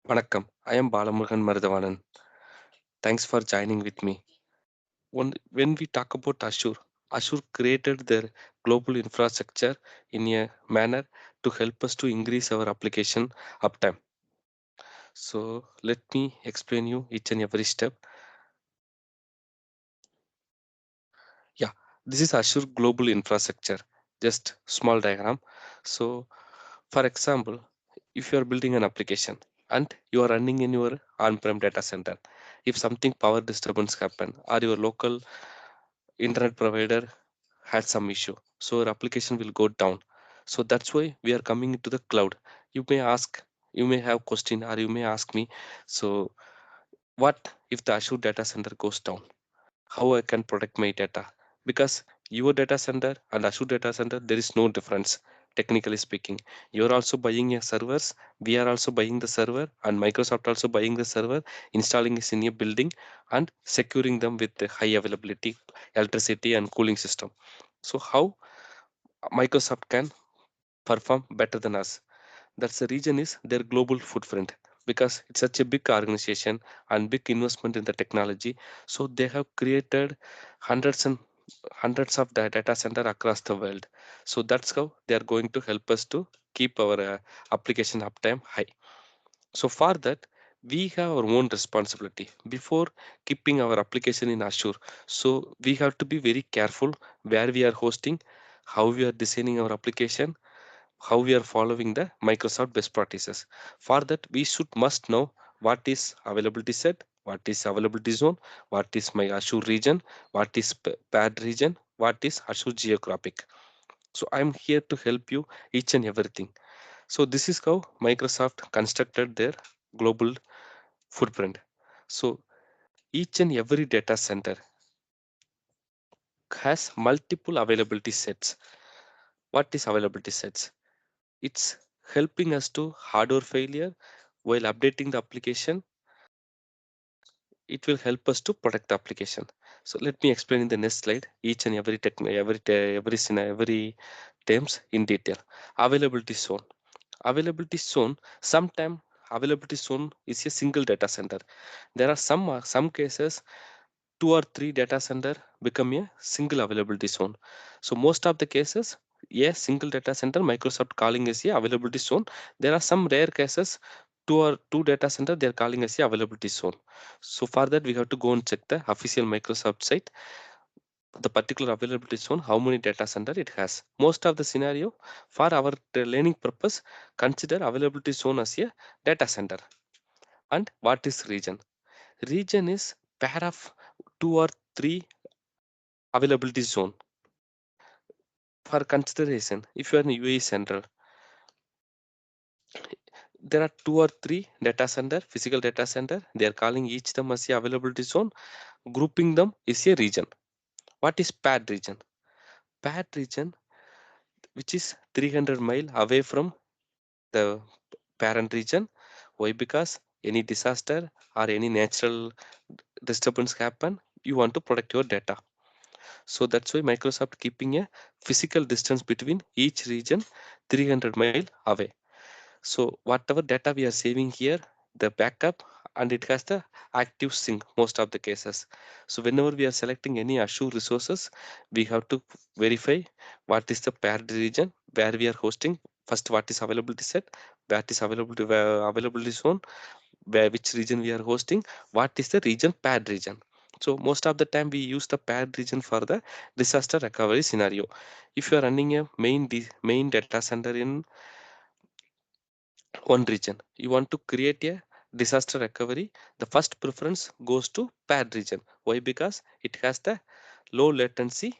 Vanakkam, I am Balamurugan Marudavan. Thanks for joining with me. When we talk about Azure, Azure created their global infrastructure in a manner to help us to increase our application uptime. So let me explain you each and every step. Yeah, this is Azure Global Infrastructure, just small diagram. So for example, if you are building an application and you are running in your on-prem data center, if something power disturbance happen or your local internet provider had some issue, so your application will go down. So that's why we are coming into the cloud. You may have question or you may ask me, so what if the Azure data center goes down? How I can protect my data? Because your data center and Azure data center, there is no difference. Technically speaking, you are also buying a servers, we are also buying the server, and Microsoft also buying the server, installing it in a building and securing them with the high availability electricity and cooling system. So how Microsoft can perform better than us? That's the reason is their global footprint, because it's such a big organization and big investment in the technology. So they have created hundreds and hundreds of data center across the world. So that's how they are going to help us to keep our application uptime high. So for that, we have our own responsibility before keeping our application in Azure. So we have to be very careful where we are hosting, how we are designing our application, how we are following the Microsoft best practices. For that, we should must know what is availability set, what is availability zone, what is my Azure region, what is pad region, what is Azure geographic. So I'm here to help you each and everything. So this is how Microsoft constructed their global footprint. So each and every data center has multiple availability sets. What is availability sets? It's helping us to hardware failure while updating the application. It will help us to protect the application. So let me explain in the next slide each and every every scenario, every terms in detail. Availability zone. Availability zone. Sometime availability zone is a single data center. There are some cases two or three data center become a single availability zone. So most of the cases, a single data center Microsoft calling as a availability zone. There are some rare cases, two data center they are calling as a availability zone. So for that we have to go and check the official Microsoft site, the particular availability zone, how many data center it has. Most of the scenario for our learning purpose, consider availability zone as a data center. And what is region? Region is pair of two or three availability zone. For consideration, if you are in UAE Central, there are two or three data center, physical data center. They are calling each them as a availability zone. Grouping them is a region. What is pad region? Pad region, which is 300 mile away from the parent region. Why? Because any disaster or any natural disturbance happen, you want to protect your data. So that's why Microsoft keeping a physical distance between each region 300 mile away. So whatever data we are saving here, the backup, and it has the active sync most of the cases. So whenever we are selecting any Azure resources, we have to verify what is the paired region where we are hosting. First, what is availability set, what is availability zone, where which region we are hosting, what is the region paired region. So most of the time we use the paired region for the disaster recovery scenario. If you are running a main data center in one region, you want to create a disaster recovery, the first preference goes to pad region. Why? Because it has the low latency,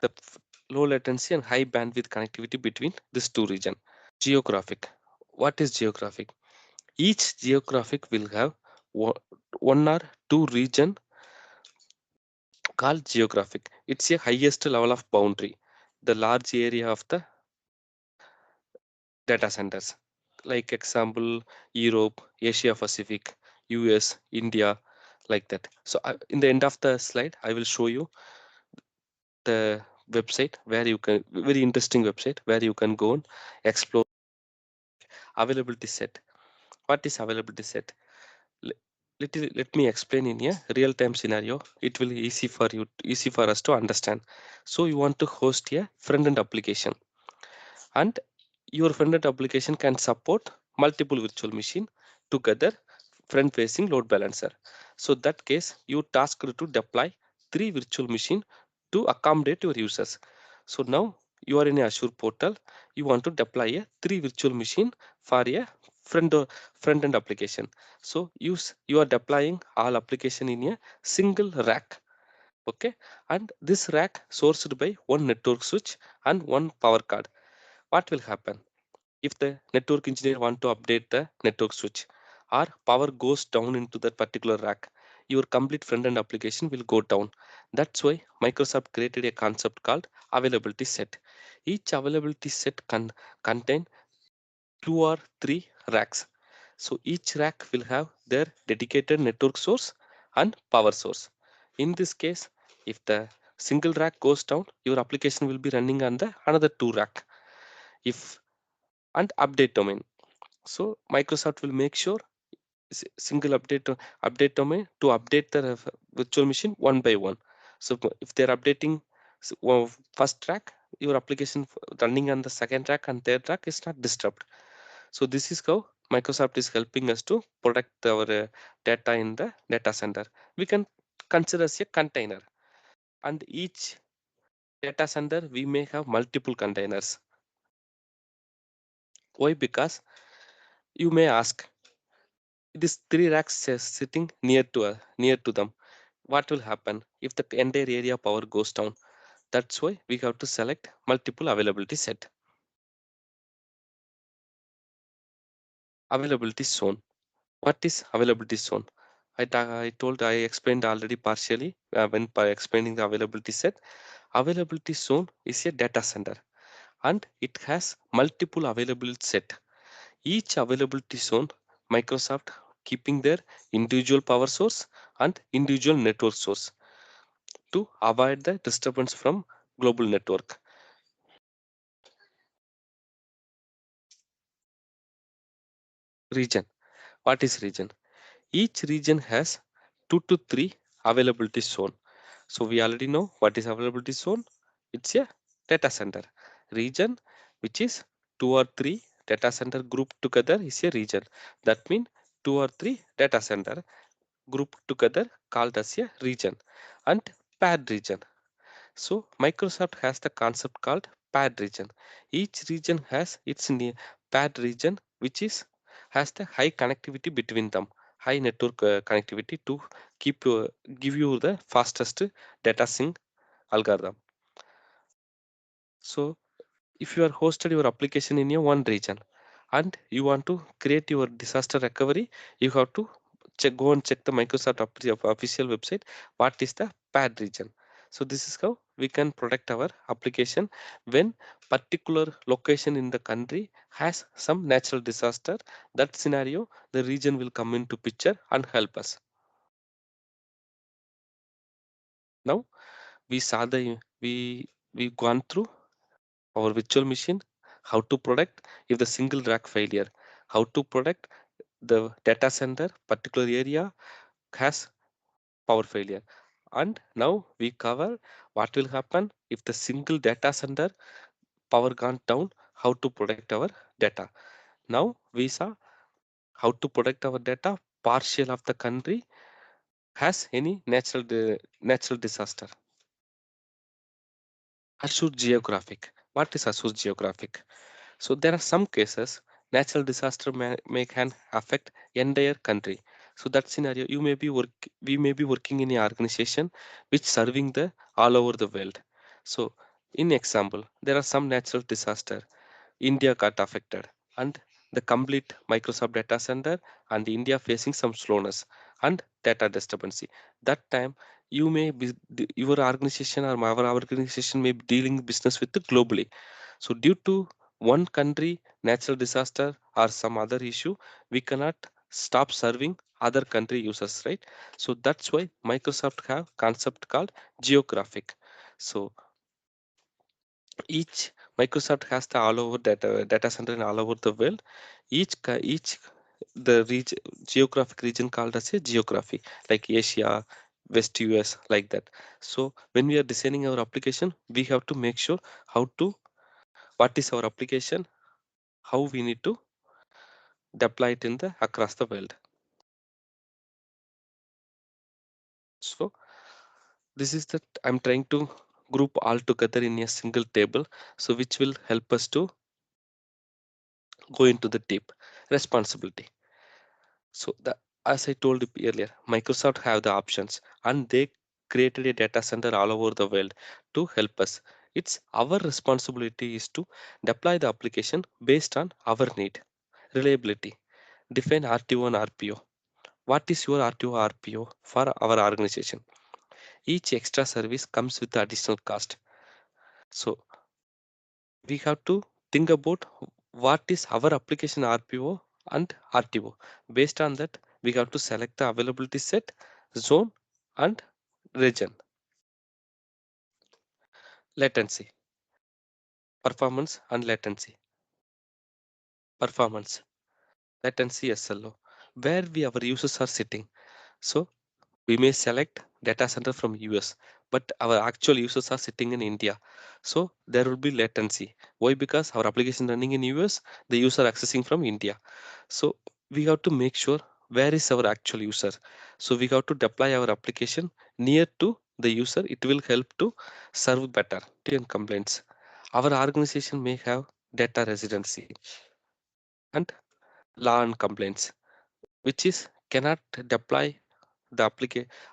the low latency and high bandwidth connectivity between these two region. Geographic. What is geographic? Each geographic will have one or two region called geographic. It's a highest level of boundary, the large area of the data centers. Like example, Europe, Asia Pacific, US, India, like that. So in the end of the slide, I will show you the website where you can, very interesting website where you can go and explore availability set. What is availability set? Le- let me explain in a real time scenario. It will easy for us to understand. So you want to host a front end application, and your front-end application can support multiple virtual machine together front-facing load balancer. So that case, you tasked to deploy 3 virtual machine to accommodate your users. So now you are in a Azure portal. You want to deploy a 3 virtual machine for a front front-end application. So you are deploying all application in a single rack. Okay, and this rack sourced by one network switch and one power card. What will happen if the network engineer want to update the network switch or power goes down into that particular rack? Your complete front end application will go down. That's why Microsoft created a concept called availability set. Each availability set can contain 2 or 3 racks. So each rack will have their dedicated network source and power source. In this case, if the single rack goes down, your application will be running on the another 2 rack. If and update domain. So Microsoft will make sure single update domain to update the virtual machine one by one. So if they're updating first track, your application running on the second track and third track is not disturbed. So this is how Microsoft is helping us to protect our data in the data center. We can consider as a container, and each data center we may have multiple containers. Why? Because you may ask, these 3 racks sitting near to them, what will happen if the entire area power goes down? That's why we have to select multiple availability set. Availability zone. What is availability zone? I explained already partially when by explaining the availability set. Availability zone is a data center, and it has multiple availability set. Each availability zone, Microsoft keeping their individual power source and individual network source to avoid the disturbance from global network. Region. What is region? Each region has 2 to 3 availability zone. So we already know what is availability zone. It's a data center. Region, which is 2 or 3 data center grouped together, is a region. That means 2 or 3 data center grouped together called as a region. And paired region. So Microsoft has the concept called paired region. Each region has its paired region, which is has the high connectivity between them, high network connectivity to keep give you the fastest data sync algorithm. So if you are hosted your application in a one region and you want to create your disaster recovery, you have to go and check the Microsoft official website. What is the pad region? So this is how we can protect our application when particular location in the country has some natural disaster. That scenario, the region will come into picture and help us. Now we saw the we gone through our virtual machine, how to protect if the single rack failure, how to protect the data center particular area has power failure. And now we cover what will happen if the single data center power gone down, how to protect our data. Now we saw how to protect our data partial of the country has any natural disaster. Azure geographic. What is Azure geographic? So there are some cases natural disaster may can affect entire country. So that scenario you may be we may be working in an organization which serving the all over the world. So in example, there are some natural disaster. India got affected, and the complete Microsoft data center and India facing some slowness and data disturbance. That time you may be your organization or our organization may be dealing business with it globally. So due to one country natural disaster or some other issue, we cannot stop serving other country users, right? So that's why Microsoft have concept called geographic. So each Microsoft has the all over data center in all over the world. Each the region, geographic region called as a geography, like Asia, West US, like that. So when we are designing our application, we have to make sure how to, what is our application, how we need to deploy it in the across the world. So this is that I'm trying to group all together in a single table, so which will help us to go into the deep responsibility. So the, as I told you earlier, Microsoft have the options and they created a data center all over the world to help us. It's our responsibility is to deploy the application based on our need. Reliability. Define RTO and RPO. What is your RTO RPO for our organization? Each extra service comes with additional cost. So we have to think about what is our application RPO and RTO. Based on that, we have to select the availability set, zone, and region. Latency, performance, and latency. Performance, latency SLO, where we our users are sitting. So we may select data center from US, but our actual users are sitting in India. So there will be latency. Why? Because our application running in US, the user accessing from India. So we have to make sure where is our actual user. So we have to deploy our application near to the user. It will help to serve better. And complaints. Our organization may have data residency and law and complaints, which is cannot deploy the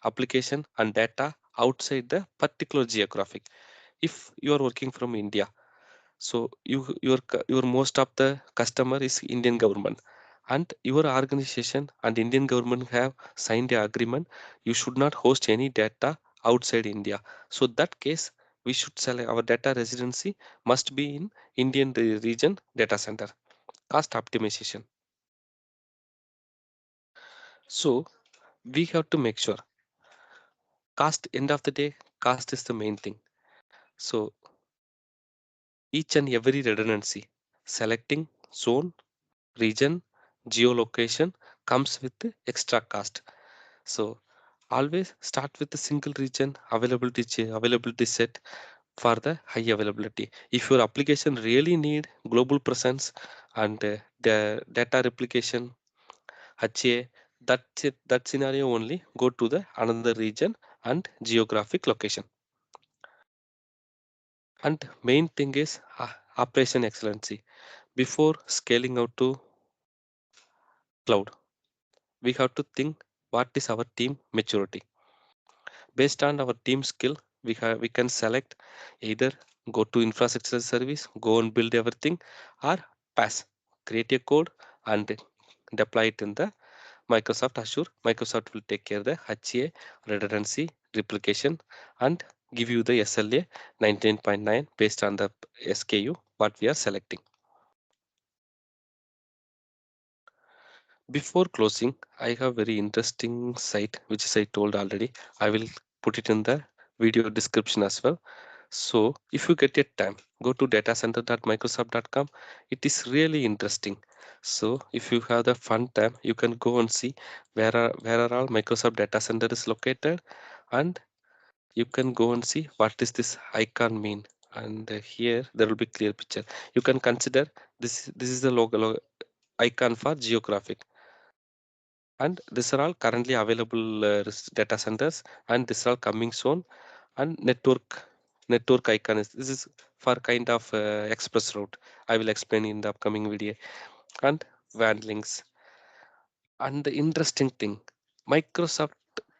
application and data outside the particular geographic. If you are working from India, so your most of the customer is Indian government, and your organization and Indian government have signed a agreement. You should not host any data outside India. So that case, we should select our data residency must be in Indian region data center. Cost optimization. So we have to make sure cost, end of the day, cost is the main thing. So each and every redundancy, selecting zone, region, geolocation comes with the extra cost. So always start with the single region availability availability set for the high availability. If your application really need global presence and the data replication HA, that's it, that scenario only go to the another region and geographic location. And main thing is operation excellency. Before scaling out to cloud, we have to think what is our team maturity. Based on our team skill, we can select either go to infrastructure service, go and build everything, or pass, create a code and deploy it in the Microsoft Azure. Microsoft will take care of the HA, redundancy, replication, and give you the SLA 19.9 based on the SKU what we are selecting. Before closing, I have very interesting site which is I told already. I will put it in the video description as well. So if you get a time, go to datacenter.microsoft.com. It is really interesting. So if you have the fun time, you can go and see where are all Microsoft data center is located, and you can go and see what is this icon mean. And here there will be clear picture. You can consider this is the logo icon for geographic, and these are all currently available data centers, and these are all coming soon. And network icon is this is for kind of express route. I will explain in the upcoming video. And WAN links. And the interesting thing, Microsoft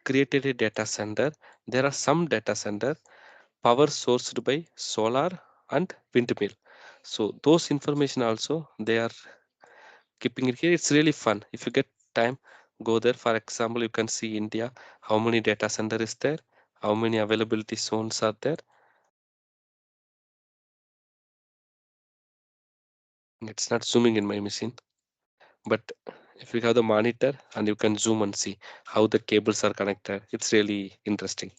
created a data center. There are some data center power sourced by solar and windmill. So those information also they are keeping it here. It's really fun. If you get time, go there. For example, you can see India, how many data center is there, how many availability zones are there. It's not zooming in my machine, but if you have the monitor and you can zoom and see how the cables are connected, it's really interesting.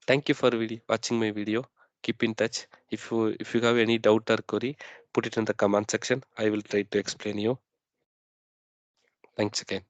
Thank you for watching my video. Keep in touch. If you have any doubt or query, put it in the comment section. I will try to explain you. Thanks again.